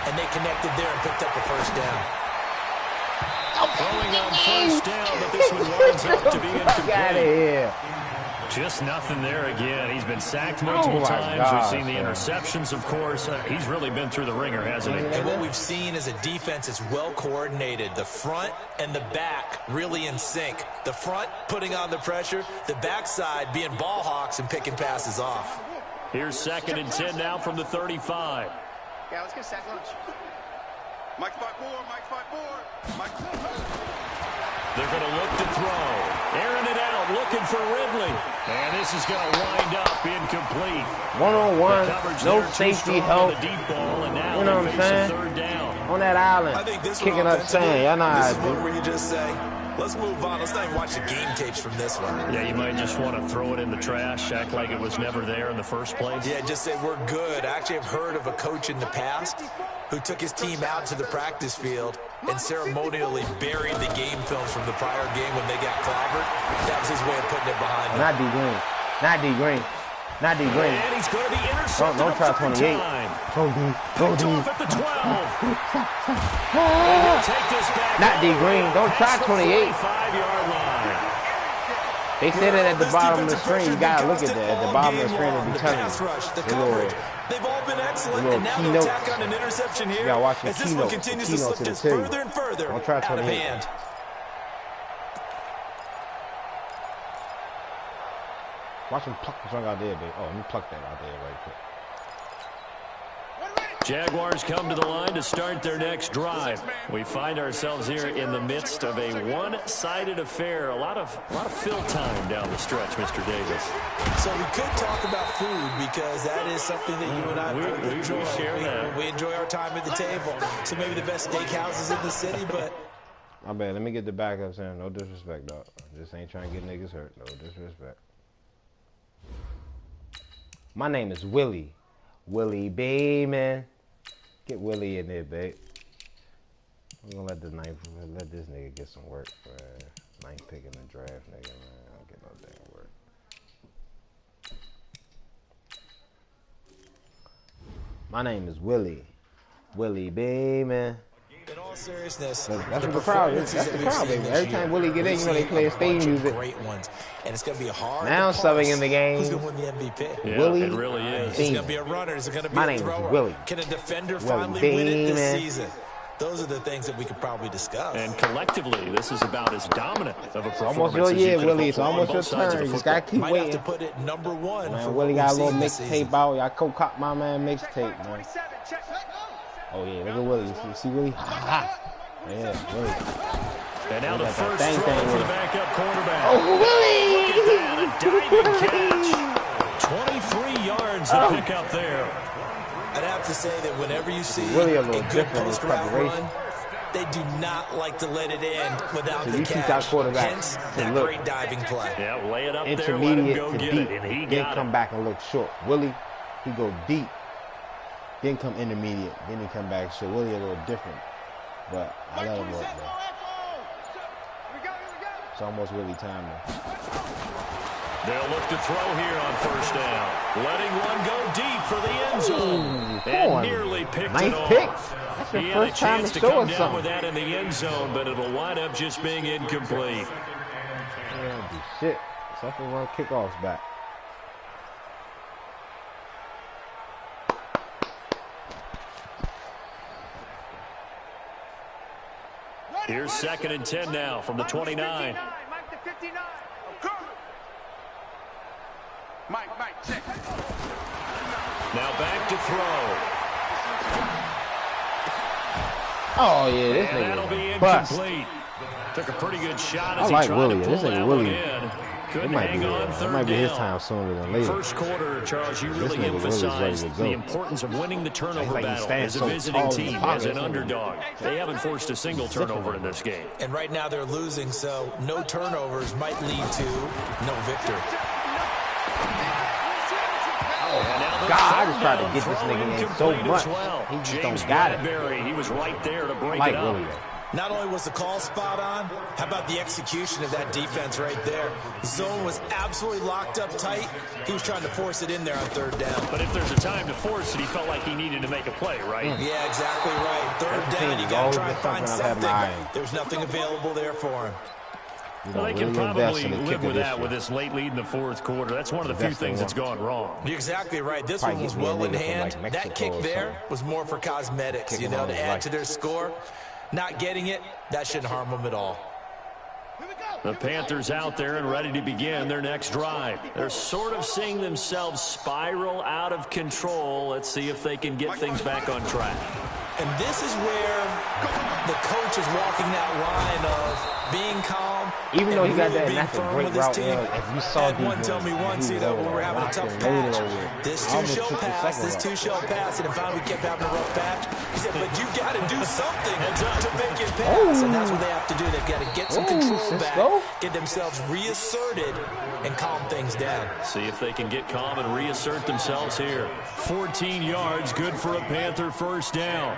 and they connected there and picked up the first down. Throwing on first down, but this one winds up to be incomplete. Get out of here. Just nothing there again. He's been sacked multiple times. We've seen the interceptions, of course. He's really been through the ringer, hasn't he? And what we've seen is a defense is well coordinated. The front and the back really in sync. The front putting on the pressure, the backside being ball hawks and picking passes off. Here's 2nd and 10 now from the 35. Yeah, let's get sack lunch. Mike's 5-4, Mike's 5-4, Mike's 5-4. They're going to look to throw. Airing it out, looking for Ridley. And this is going to wind up incomplete. One-on-one, no safety help. The deep ball, and now you know what I'm saying? Third down. On that island, I think this kicking up sand. Y'all know how this is one where you just say, let's move on. Let's not even watch the game tapes from this one. Yeah, you might just want to throw it in the trash, act like it was never there in the first place. Yeah, just say we're good. I actually have heard of a coach in the past who took his team out to the practice field and ceremonially buried the game film from the prior game when they got clobbered. That was his way of putting it behind them. Not D Green. Not D Green. Not D Green. And he's going to be intercepted. Don't try 28. Go D. Go D. Off at the 12. He'll take this back. Not D Green. Don't try 28. 5-yard line. They said it at the bottom of the screen. You gotta look at that. At the bottom of the screen, it'll be telling you. They've all been excellent, and now they'll tack on an interception here. You gotta watch the as this one continues to slip just further and further Don't try out of hand. Watch him pluck the trunk out there, baby. Oh, let me pluck that out there right quick. Jaguars come to the line to start their next drive. We find ourselves here in the midst of a one-sided affair. A lot of fill time down the stretch, Mr. Davis. So we could talk about food because that is something that you and I we enjoy. Share that. We enjoy our time at the table. So maybe the best steakhouses in the city, but... My bad. Let me get the backups in. No disrespect, dog. I just ain't trying to get niggas hurt. No disrespect. My name is Willie. Willie B, man. Get Willie in there, babe. I'm gonna let this nigga get some work, man. Ninth pick in the draft, nigga, man. I don't get no damn work. My name is Willie. Willie B, man. In all seriousness, that's what the crowd is. That's the crowd, baby. Every time Willie get in, you know they play stadium music. Great ones, and it's gonna be hard. Now subbing in the game. Who's gonna win the MVP? Yeah, Willie. It really is. Is it gonna be a runner? Is it gonna be My a name thrower? is Willie. Can a defender Willie finally B, win it this man. season? Those are the things that we could probably discuss. And collectively, this is about as dominant of a performance. Almost your year, Willie. It's almost your turn. You just gotta keep Might waiting. have to put it #1. Man, Willie got a little mixtape out. Y'all co-cop my man mixtape, man. Oh yeah, look at Willie. You see Willie? Ha ha. Yeah, Willie. And now the first throw for the backup quarterback. Oh, Willie! Look at that, a diving catch. 23 yards to pick up there. I'd have to say that whenever you see Really a good different post-route preparation. run, they do not like to let it end without So the you keep catch. that quarterback Hence, to that look great diving play. Yeah, lay it up there, let him intermediate go to get deep. it, and he Then got come it. back and look short. Willie, he go deep. Then come intermediate. Then he come back short. Willie a little different, but I let him work, man. It's almost Willie time now. They'll look to throw here on first down. Letting one go deep for the end zone. And nearly picked nice it off. pick. That's your He had a first time chance to to show come us down something. with that in the end zone, but it'll wind up just being incomplete. Yeah, do shit. Something run kickoffs back. Here's 2nd and 10 now from the 29. Mike to 59. Mike, check. Now back to throw. Oh yeah, this And that'll be nigga bust. incomplete. Took a pretty good shot I as like he tried Willie. to This pull nigga that Willie. one in. It Couldn't might hang be, on it third might be his down. time sooner than later. First quarter, Charles, you really nigga Willie's ready emphasized to go. the importance of winning the turnover like he battle stands as a so visiting tall in the team, pocket. as an underdog. They haven't forced a single turnover in this game. And right now they're losing, so no turnovers might lead to no victory. God, I just tried to get this nigga in so much. He just don't got it. He was right there to break I like it up. Willie. Not only was the call spot on, how about the execution of that defense right there? Zone was absolutely locked up tight. He was trying to force it in there on third down. But if there's a time to force it, he felt like he needed to make a play, right? Yeah, exactly right. Third down, you got to try and find something. There's nothing available there for him. Well, they can probably live with that with this late lead in the fourth quarter. That's one of the few things that's gone wrong. You're exactly right. This one was well in hand. That kick there was more for cosmetics, you know, to add to their score. Not getting it, that shouldn't harm them at all. The Panthers out there and ready to begin their next drive. They're sort of seeing themselves spiral out of control. Let's see if they can get things back on track. And this is where the coach is walking that line of being calm. Even though he got that, being that's a firm great with his route. team. If you saw One tell me once, you know, when we're having a tough patch. This two-shell pass, and then finally we kept having a rough patch. He said, but you got to do something to make it pass, and that's what they have to do. They've got to get some control back, get themselves reasserted, and calm things down. See if they can get calm and reassert themselves here. 14 yards, good for a Panther first down.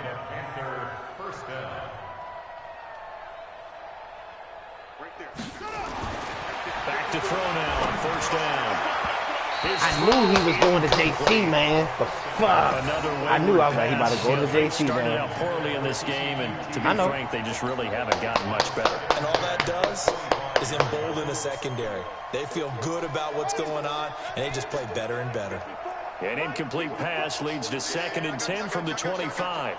Back to throw now on first down. I knew he was going to JC, man. But fuck. I knew I was like, he about to go to JC, started man. out poorly in this game, and to be frank, they just really haven't gotten much better. And all that does is embolden the secondary. They feel good about what's going on, and they just play better and better. An incomplete pass leads to 2nd and 10 from the 25.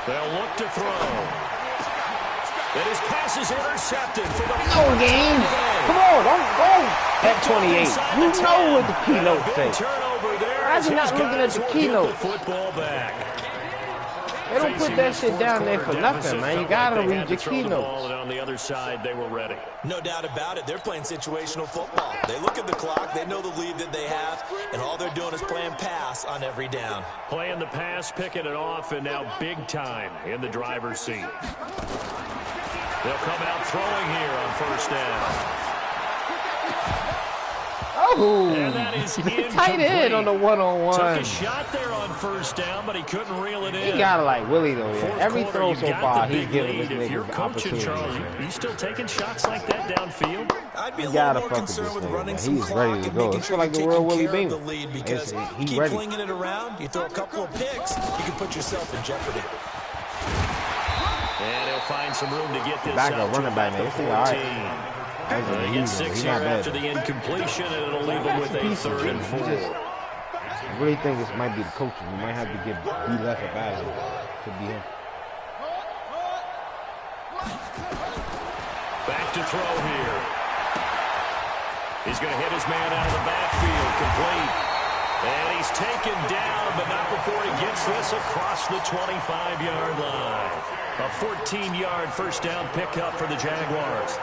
They'll look to throw. And his pass is intercepted for the game. Come on, don't go at 28. You know what the keynote says. Why is he not looking at the keynote? Football back. They don't put that shit down there for nothing, man. You gotta read your keynotes. On the other side, they were ready. No doubt about it. They're playing situational football. They look at the clock. They know the lead that they have, and all they're doing is playing pass on every down. Playing the pass, picking it off, and now big time in the driver's seat. They'll come out throwing here on first down. Oh, and that is tight end on the one-on-one. Took a shot there on first down, but he couldn't reel it in. He got to like Willie, though. Yeah. Every throw so far, he's giving this nigga the opportunity. Charles, you still taking shots like that downfield? I'd be a little more concerned with running some clock ready to go. It's like the real Willie Beamer. Because keep flinging it around, you throw a couple of picks, you can put yourself in jeopardy. And he'll find some room to get this back out up, running back, man. It's all right. They get 6 here after the incompletion, and it'll leave them with a 3rd and 4. I really think this might be the coaching. We might have to get D left up out of here. Could be him. Back to throw here. He's going to hit his man out of the backfield. Complete. And he's taken down, but not before he gets this across the 25-yard line. A 14-yard first down pickup for the Jaguars.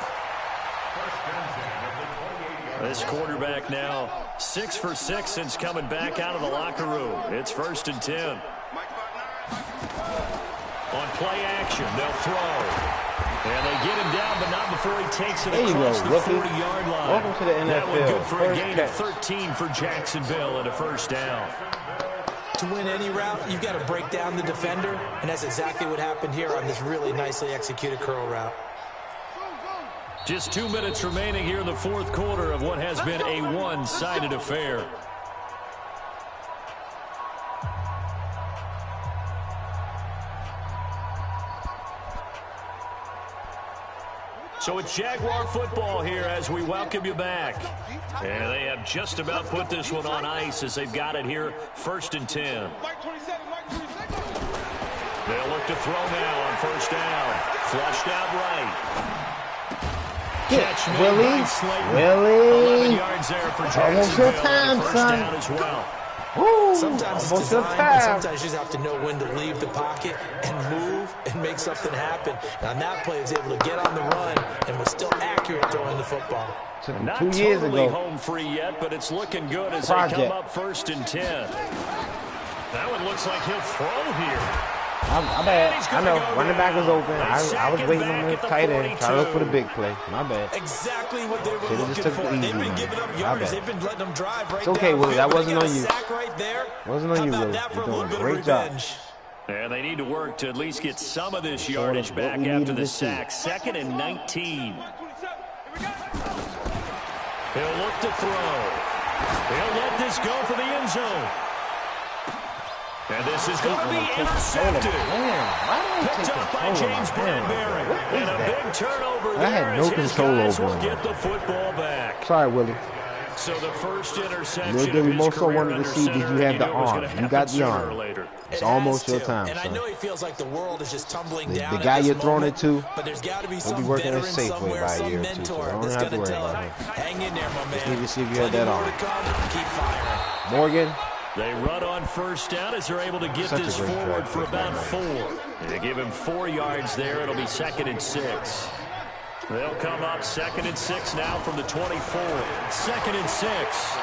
This quarterback now 6 for 6 since coming back out of the locker room. It's 1st and 10. On play action, they'll throw. And they get him down, but not before he takes it across the 40-yard line. Welcome to the NFL. That one good for a gain of 13 for Jacksonville and a first down. To win any route, you've got to break down the defender, and that's exactly what happened here on this really nicely executed curl route. Just 2 minutes remaining here in the fourth quarter of what has been a one-sided affair. So it's Jaguar football here as we welcome you back. And they have just about put this one on ice as they've got it here, 1st and 10. They'll look to throw now on first down. Flushed out right. Catch Willie. 11 yards there for Jacksonville. First down as well. Woo, sometimes it's design, and sometimes you just have to know when to leave the pocket and move and make something happen. And on that play, he was able to get on the run and was still accurate throwing the football. Not 2 years ago. Home free yet, but it's looking good as they come up 1st and 10. That one looks like he'll throw here. My bad. I know. Running back was open. I was waiting on the tight end. Try to look for the big play. My bad. Exactly what they were looking for. They've been giving up yards. They've been letting them drive right. It's okay, Willie. That wasn't on you. Wasn't on you, Willie. You're doing a great job. And they need to work to at least get some of this yardage back after the sack. 2nd and 19. He'll look to throw. He'll let this go for the end zone. And this is going to be intercepted. Picked up by James Bradbury. And a big turnover there. I had no control over him. Get the football back. Sorry, Willie. So the first interception. We also wanted to see, did you have the arm? You got the arm. It's almost your time. And I know he feels like the world is just tumbling down. The guy you're throwing it to, but there's got to be some working veteran it safely by a year or two. So I don't have to worry about him. Hang in there, my man. Just need to see if you had that arm. Keep firing. Morgan. They run on first down as they're able to get this forward for about 4. They give him 4 yards there. It'll be 2nd and 6. They'll come up 2nd and 6 now from the 24. 2nd and 6.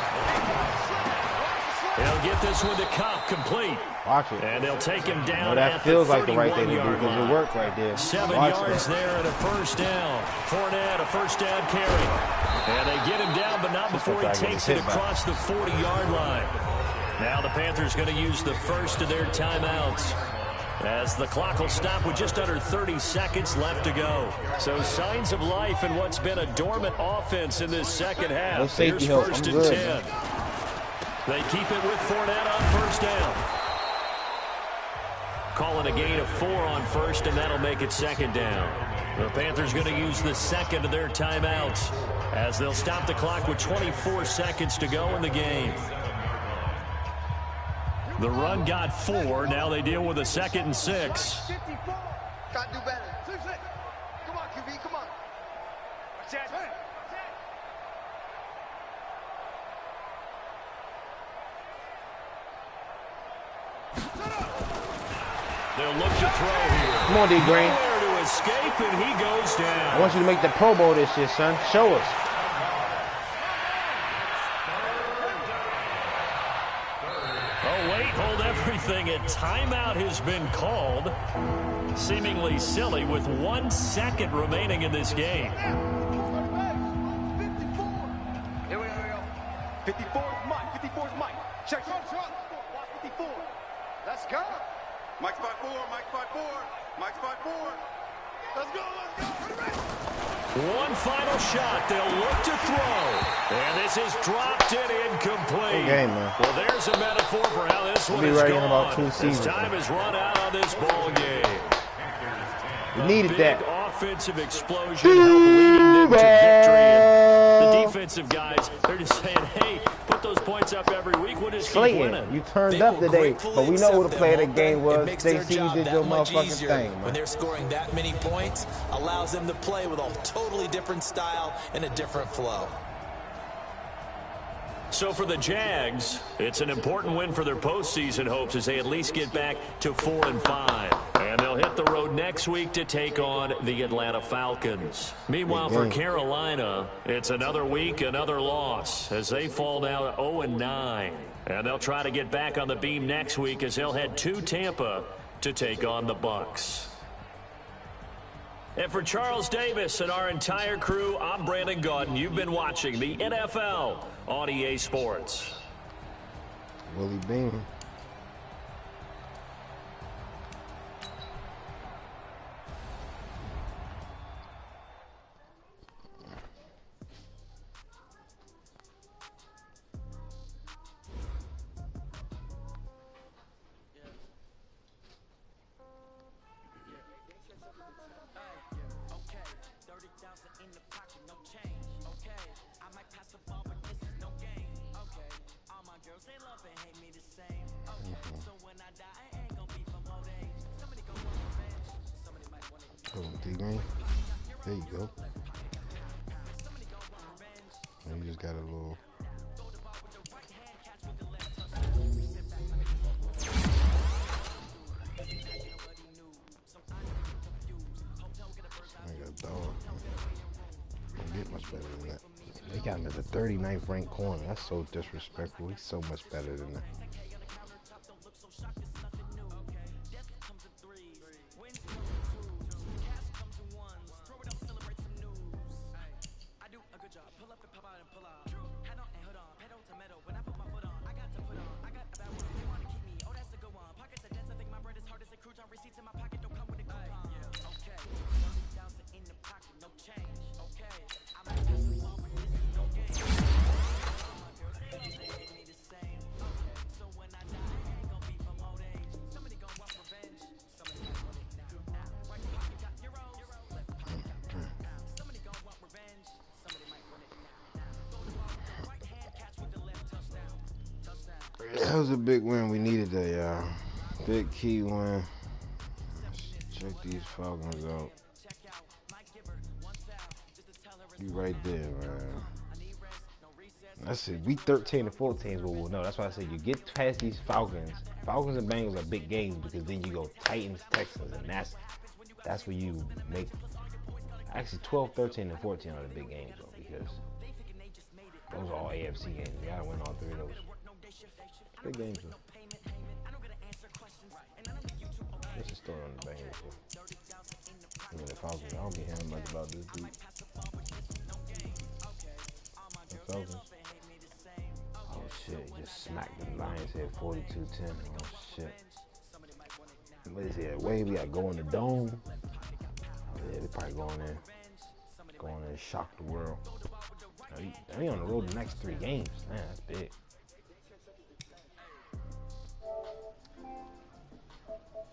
They'll get this one to Cup, complete. Watch it. And they'll take him down. That feels like the right thing to do because it worked right there. 7 yards there and a first down. Fournette, a first down carry. And they get him down, but not before he takes it across the 40-yard line. Now the Panthers going to use the first of their timeouts as the clock will stop with just under 30 seconds left to go. So signs of life in what's been a dormant offense in this second half. Here's 1st and 10. They keep it with Fournette on first down. Calling a gain of 4 on first, and that'll make it 2nd down. The Panthers going to use the second of their timeouts as they'll stop the clock with 24 seconds to go in the game. The run got 4. Now they deal with a 2nd and 6. Got to do better. Come on, QB, come on. They'll look to throw here. Come on, D. Green. Nowhere to escape, and he goes down. I want you to make the Pro Bowl this year, son. Show us. Hold everything. A timeout has been called. Seemingly silly with 1 second remaining in this game. Here we go. 54 is Mike. 54 is Mike. Check. Watch 54. Let's go. Mike spot 4. Mike spot 4. Mike spot 4. Let's go. One final shot. They'll look to throw. And this is dropped in incomplete. Good game, man. Well, there's a metaphor for how this one is ready gone. in about 2 seasons. This time is run out on this ball game. We needed that. Offensive explosion helped leading them to victory. And the the defensive guys, they're just saying, hey, put those points up every week. We'll just keep winning. You turned up today, but we know who the player of the game was. JC, you did your motherfucking thing, man. When they're scoring that many points, allows them to play with a totally different style and a different flow. So for the Jags, it's an important win for their postseason hopes as they at least get back to 4-5. And they'll hit the road next week to take on the Atlanta Falcons. Meanwhile, for Carolina, it's another week, another loss as they fall now to 0-9. And they'll try to get back on the beam next week as they'll head to Tampa to take on the Bucs. And for Charles Davis and our entire crew, I'm Brandon Gaudin. You've been watching the NFL on EA Sports. Willie Beam. There you go. And you just got a little. I got a dog. Don't get much better than that. They got him as a 39th ranked corner. That's so disrespectful. He's so much better than that. That was a big win. We needed that, y'all. Big key win. Let's check these Falcons out. You right there, man. That's it. We 13-14 is what we'll know. That's why I said you get past these Falcons. Falcons and Bengals are big games because then you go Titans, Texans, and that's where you make. Actually, 12, 13, and 14 are the big games though, because those are all AFC games. You gotta win all three of those. Big games though. What's the story on the Bengals? I mean, the Falcons. I don't be hearing much about this dude. The Falcons. Oh shit! He just smacked the Lions head 42-10. Oh shit! What is it? Wave? We gotta go in the dome. Oh yeah, they probably go in there and shock the world. They on the road the next 3 games. Man, that's big.